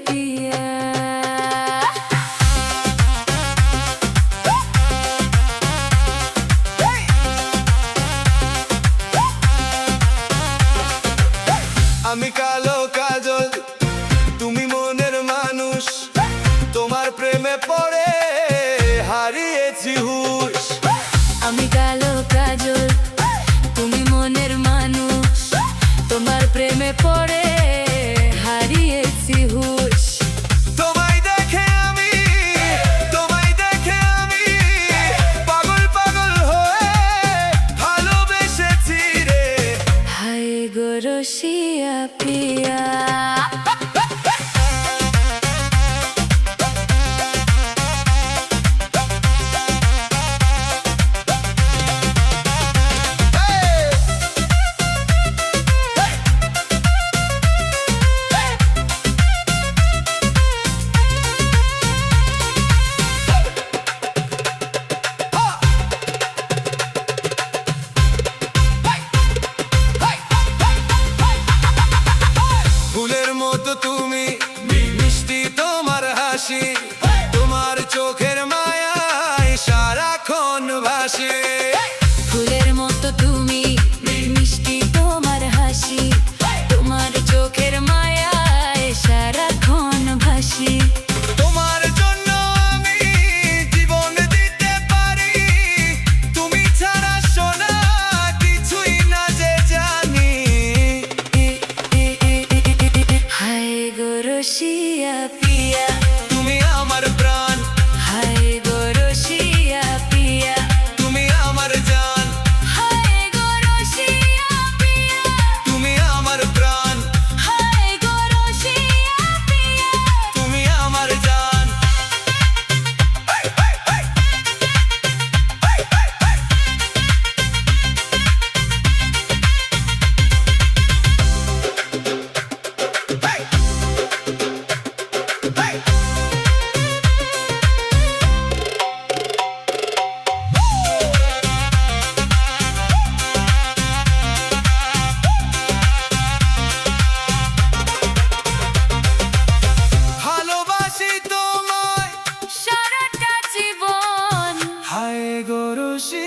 পিয়া আমি কালো কাজল তুমি মনের মানুষ তোমার প্রেমে পড়ে হারিয়েছি হুঁশ আমি কালো কাজল তুমি মনের মানুষ তোমার প্রেমে পড়ে হারিয়েছি হুঁশ তোমায় দেখে আমি পাগল পাগল হয়ে ভালোবেসেছি রে হায় গো রসিয়া পিয়া ফুলের মতো তুমি মিষ্টি তোমার হাসি তোমার চোখের মায়ায় সারাক্ষণ ভাসে ফুলের মতো তুমি মিষ্টি তোমার হাসি তোমার চোখের মায়ায় সারাক্ষণ ভাসি তোমার জন্য আমি জীবন দিতে পারি তুমি ছাড়া সোনা কিছুই না যে জানি হায় গো রসিয়া পিয়া তুমি আমার প্রাণ হায় গো রসিয়া পিয়া তুমি আমার জান হায় গো রসিয়া পিয়া তুমি আমার প্রাণ হায় গো রসিয়া পিয়া তুমি আমার জান ভালোবাসি তোমায় সারাটা জীবন হায় গো রসিয়া